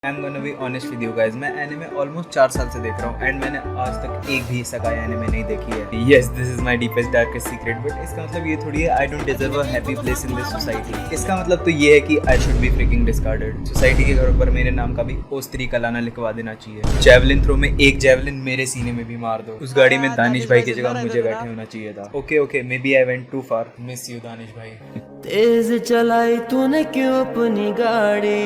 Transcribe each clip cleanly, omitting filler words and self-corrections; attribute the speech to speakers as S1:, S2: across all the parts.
S1: I am gonna be honest with you guys, मैं anime almost 4 साल से देख रहा हूँ एंड मैंने आज तक एक भी इसेकाई एनिमे नहीं देखी है। Yes, this is my deepest darkest secret, but इसका मतलब ये थोड़ी है I don't deserve a happy place in this society. इसका मतलब तो ये है कि I should be fricking discarded. Society के घरों पर मेरे नाम का भी ओस्त्री कलाना लिखवा देना चाहिए। जेवलिन थ्रो में एक जेवलिन मेरे सीने में भी मार दो। उस गाड़ी में दानिश भाई की जगह मुझे बैठे होना चाहिए था। Okay, maybe I went too far. Miss you Danish भाई।
S2: तेज चलाई तूने क्यों अपनी गाड़ी।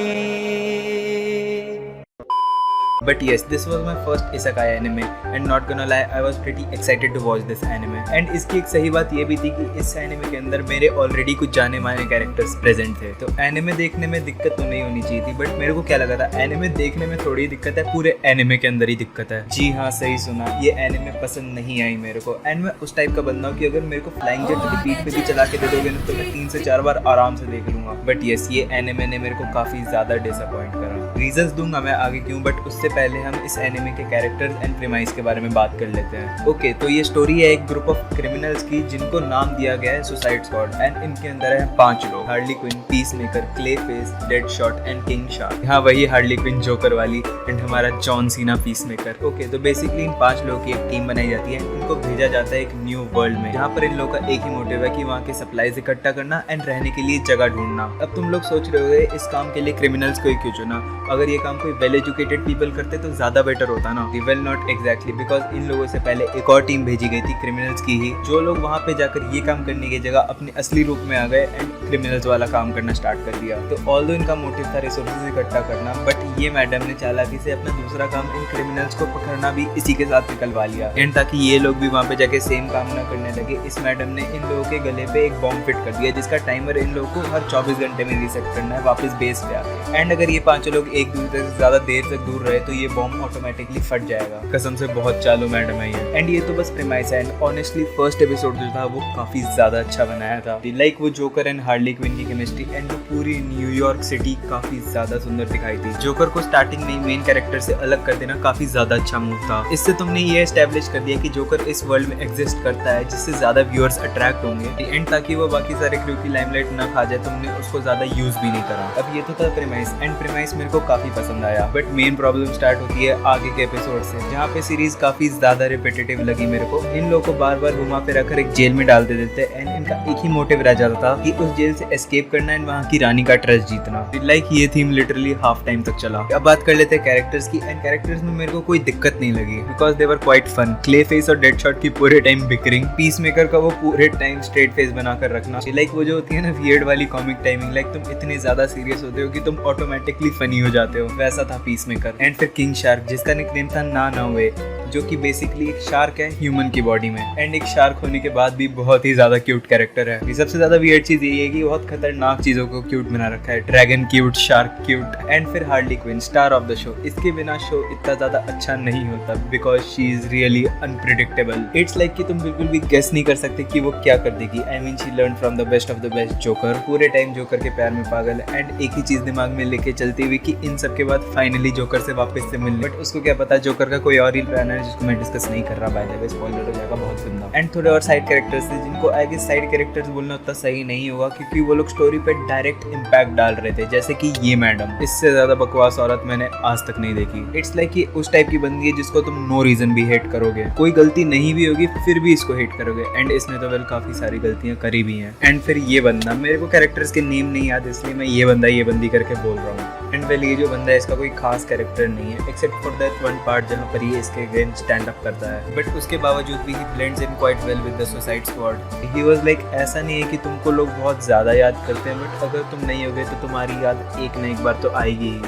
S1: But yes, this was my first isekai anime and not gonna lie, I was pretty excited to watch this anime. And इसकी एक सही बात ये भी थी कि इस anime के अंदर मेरे already कुछ जाने माने characters present थे, तो anime देखने में दिक्कत तो नहीं होनी चाहिए थी। बट मेरे को क्या लगा था, anime देखने में थोड़ी दिक्कत है, पूरे anime के अंदर ही दिक्कत है। जी हाँ, सही सुना, ये anime पसंद नहीं आई मेरे को। एंड मैं उस टाइप का बंदा हूँ कि अगर मेरे को फ्लाइंग जेट की पीठ पे भी चला के दे दोगे ना तो मैं 3 से 4 बार आराम से देख लूंगा। बट यस, ये anime ने मेरे को काफी ज्यादा डिसअपॉइंट करा। रीजंस दूंगा मैं आगे क्यों, बट उससे पहले हम इस एनिमे के कैरेक्टर्स एंड प्रीमाइस के बारे में बात कर लेते हैं। ओके, तो ये स्टोरी है एक ग्रुप ऑफ क्रिमिनल्स की जिनको नाम दिया गया है सुसाइड स्क्वाड एंड इनके अंदर है 5 लोग, Harley Quinn, Peacemaker, Clayface, Deadshot and King Shark. हाँ, वही हार्ली क्विन जोकर वाली एंड हमारा जॉन सीना पीसमेकर। ओके, तो बेसिकली इन 5 लोगों की एक टीम बनाई जाती है। इनको भेजा जाता है एक न्यू वर्ल्ड में, जहाँ पर इन लोगों का एक ही मोटिव है कि वहाँ के सप्लाईज इकट्ठा करना एंड रहने के लिए जगह ढूंढना। अब तुम लोग सोच रहे होगे इस काम के लिए क्रिमिनल्स को ही क्यों चुना, अगर ये काम कोई वेल एजुकेटेड पीपल करते तो ज्यादा बेटर होता ना। Well not exactly, because in लोगों से पहले एक और टीम भेजी गई थी क्रिमिनल्स की ही, जो लोग वहाँ पे जाकर ये काम करने की जगह अपने असली रूप में आ गए एंड क्रिमिनल्स वाला काम करना स्टार्ट कर दिया। तो ऑल्दो इनका मोटिव था रिसोर्सेज इकट्ठा करना, बट ये मैडम ने चालाकी से अपना दूसरा काम इन क्रिमिनल्स को पकड़ना भी इसी के साथ निकलवा लिया एंड ताकि ये लोग भी वहाँ पे जाके सेम काम ना करने लगे, इस मैडम ने इन लोगों के गले पे एक बॉम्ब फिट कर दिया जिसका टाइमर इन लोगों को हर 24 घंटे में रीसेट करना है वापस बेस पे आके। एंड अगर ये 5 लोग एक दूसरे से ज्यादा देर तक दूर रहे तो ये बॉम्ब ऑटोमेटिकली फट जाएगा। कसम से बहुत चालू मैडम है ये। एंड ये तो बस प्रीमाइस है एंड ऑनेस्टली फर्स्ट एपिसोड जो था वो काफी ज्यादा अच्छा बनाया था। लाइक वो जोकर एंड हार्ली क्विन की केमिस्ट्री एंड वो पूरी न्यूयॉर्क सिटी काफी ज्यादा सुंदर दिखाई थी। जोकर को स्टार्टिंग में मेन कैरेक्टर से अलग कर देना काफी ज्यादा अच्छा मूव था। इससे तुमने ये एस्टेब्लिश कर दिया कि जोकर इस वर्ल्ड में एग्जिस्ट करता है जिससे ज्यादा व्यूअर्स अट्रैक्ट होंगे एंड ताकि वो बाकी सारे क्रू की लाइमलाइट ना खा जाए, तुमने उसको ज्यादा यूज भी नहीं करा। अब ये तो था प्रीमाइस एंड प्रीमाइस मेरे को काफी पसंद आया, बट मेन प्रॉब्लम स्टार्ट होती है आगे के एपिसोड से, जहाँ पे सीरीज काफी ज्यादा रिपीटेटिव लगी मेरे को। इन लोगों को बार बार घुमा फिरा कर एक जेल में डाल देते थे एंड इनका एक ही मोटिव रह जाता था कि उस जेल से एस्केप करना एंड वहाँ की रानी का ट्रस्ट जीतना। लाइक ये थीम लिटरली हाफ टाइम तक चला। अब बात कर लेते हैं कैरेक्टर्स की एंड कैरेक्टर्स में मेरे को कोई दिक्कत नहीं लगी because they were quite fun. Clayface और डेडशॉट की पूरे टाइम बिकरिंग, पीसमेकर का वो पूरे टाइम स्ट्रेट फेस बनाकर रखना, लाइक वो जो होती है ना वियर्ड वाली कॉमिक टाइमिंग, लाइक तुम इतने ज्यादा सीरियस होते हो कि तुम ऑटोमेटिकली फनी हो जाते हो, वैसा था पीसमेकर। एंड फिर किंग शार्क जिसका निकनेम था नानोवे, जो कि बेसिकली एक शार्क है ह्यूमन की बॉडी में एंड एक शार्क होने के बाद भी बहुत ही ज्यादा क्यूट कैरेक्टर है। ये सबसे ज्यादा वियर्ड चीज यही है कि बहुत खतरनाक चीजों को क्यूट बना रखा है, dragon cute, shark cute. And फिर Harley Quinn, star of the show. इसके बिना शो इतना ज्यादा अच्छा नहीं होता because she is really unpredictable. It's like कि तुम बिल्कुल भी गेस नहीं कर सकते कि वो क्या कर देगी। I mean she learn from the best of the best joker, पूरे टाइम जोकर के प्यार में पागल एंड एक ही चीज दिमाग में लेके चलती हुई कि इन सब के बाद फाइनली जोकर से वापस से मिलने। बट उसको क्या पता जोकर का कोई और ही प्लान है जिसको मैं डिस्कस नहीं कर रहा, बाय द वे स्पॉइलर हो जाएगा बहुत गंदा। एंड थोड़े और साइड कैरेक्टर्स थे जिनको आई गेस साइड कैरेक्टर्स बोलना उतना सही नहीं होगा क्योंकि वो लोग स्टोरी पे डायरेक्ट इम्पैक्ट डाल रहे थे, जैसे कि ये मैडम। इससे ज्यादा बकवास औरत मैंने आज तक नहीं देखी। इट्स लाइक कि उस टाइप की बंदी है जिसको तुम नो रीजन भी हेट करोगे, कोई गलती नहीं भी होगी फिर भी इसको हेट करोगे एंड इसने तो वेल काफी सारी गलतियां करी भी हैं। एंड फिर ये बंदा, मेरे को कैरेक्टर्स के नेम नहीं याद इसलिए मैं ये बंदा ये बंदी करके बोल रहा हूँ। एंड वेल ये जो बंदा है इसका कोई खास कैरेक्टर नहीं है except for that one part जहाँ पर ये इसके अगेंस्ट स्टैंड अप करता है, बट उसके बावजूद भी he blends in quite well with the suicide squad. He was like ऐसा नहीं है कि तुमको लोग बहुत ज्यादा याद करते हैं, बट अगर तुम नहीं होगे तो तुम्हारी याद एक न एक बार तो आएगी ही।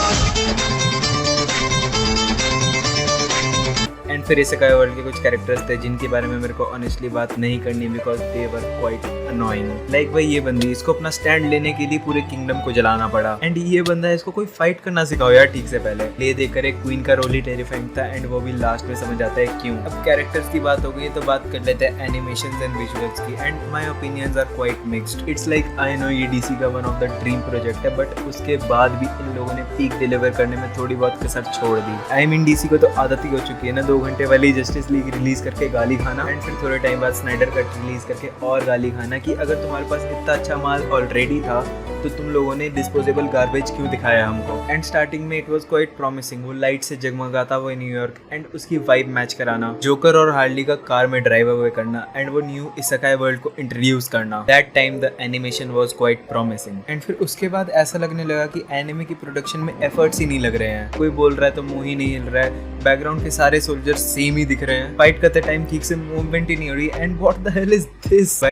S1: एंड फिर इसेकाई वर्ल्ड के कुछ कैरेक्टर्स थे जिनके बारे में मेरे को ऑनेस्टली बात नहीं करनी because they were quite annoying. Like भाई ये बंदी, इसको अपना स्टैंड लेने के लिए पूरे किंगडम को जलाना पड़ा एंड ये बंदा, इसको कोई फाइट करना सिखाओ यार ठीक से पहले। ले देकर एक क्वीन का रोल ही टेरिफाइंग था एंड वो भी लास्ट में समझ आता है क्यों। अब कैरेक्टर्स की बात हो गई तो बात कर लेते हैं एनिमेशंस एंड विजुअल्स की and my opinions are quite mixed. It's like I know ये डीसी का one of the dream project है, बट उसके बाद भी इन लोगों ने पीक डिलीवर करने में थोड़ी बहुत कसर छोड़ दी। आई मीन डीसी को तो आदत ही हो चुकी है ना 2 घंटे वाली जस्टिस लीग रिलीज करके गाली खाना एंड फिर थोड़े टाइम बाद स्नाइडर कट रिलीज करके और गाली खाना कि अगर तुम्हारे पास इतना अच्छा माल ऑलरेडी था तो तुम लोगों ने डिस्पोजेबल गार्बेज क्यों दिखाया हमको। एंड स्टार्टिंग में इट वाज क्वाइट प्रॉमिसिंग, वो लाइट से जगमगाता हुआ न्यूयॉर्क एंड उसकी वाइब मैच कराना, जोकर और हार्ली का कार में ड्राइव अवे करना एंड वो न्यू इसेकाई वर्ल्ड को इंट्रोड्यूस करना। That time the animation was quite promising. And फिर उसके बाद ऐसा लगने लगा कि एनिमे की प्रोडक्शन में एफर्ट्स ही नहीं लग रहे हैं। कोई बोल रहा है तो मुंह ही नहीं हिल रहा है, बैकग्राउंड के सारे सोल्जर्स सेम ही दिख रहे हैं, फाइट करते टाइम ठीक से मूवमेंट ही नहीं हो रही। And what the hell is this.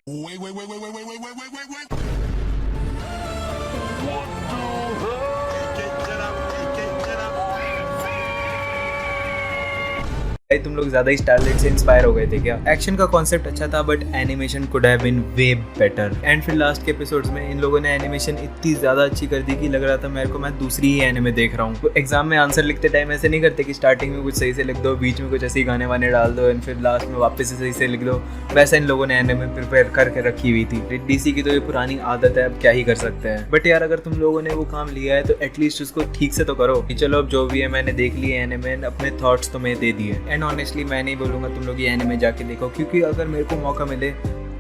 S1: तुम लोग ज्यादा ही स्टारलाइट से इंस्पायर हो गए थे क्या? एक्शन का कॉन्सेप्ट अच्छा था but animation could have been way better. And फिर लास्ट के एपिसोड्स में इन लोगों ने एनिमेशन इतनी ज्यादा अच्छी कर दी कि लग रहा था मेरे को मैं दूसरी ही एनिमे देख रहा हूँ। तो एग्जाम में आंसर लिखते टाइम ऐसे नहीं करते कि स्टार्टिंग में कुछ सही से लिख दो, बीच में कुछ ऐसे गाने वाने डाल दो एंड फिर लास्ट में वापस से सही से लिख दो। वैसा इन लोगों ने एनिमे प्रिपेयर करके रखी हुई थी। डीसी की तो ये पुरानी आदत है, अब क्या ही कर सकते हैं। बट यार अगर तुम लोगों ने वो काम लिया है तो एटलीस्ट उसको ठीक से तो करो कि चलो अब जो भी है मैंने देख लिए एनिमे, अपने थॉट्स तुम्हें दे दिए। एंड ऑनेस्टली मैं नहीं बोलूंगा तुम लोग ये एनिमे जाके देखो, क्योंकि अगर मेरे को मौका मिले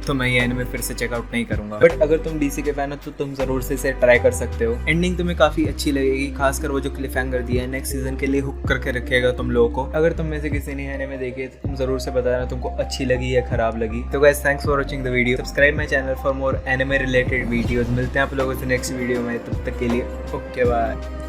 S1: तो मैं ये एनिमे फिर से चेकआउट नहीं करूंगा। बट अगर तुम डीसी के फैन हो तो तुम जरूर से इसे ट्राई कर सकते हो। एंडिंग तुम्हें काफी अच्छी लगेगी, खासकर वो जो क्लिफ हैंगर दिया है नेक्स्ट सीजन के लिए हुक करके रखेगा तुम लोगों को। अगर तुम में से किसी ने एनिमे देखे तो तुम जरूर से बताना तुमको अच्छी लगी या खराब लगी। तो guys thanks for watching the video, subscribe my channel for more anime related videos. मिलते हैं आप लोगों से नेक्स्ट वीडियो में, तब तक के लिए ओके बाय।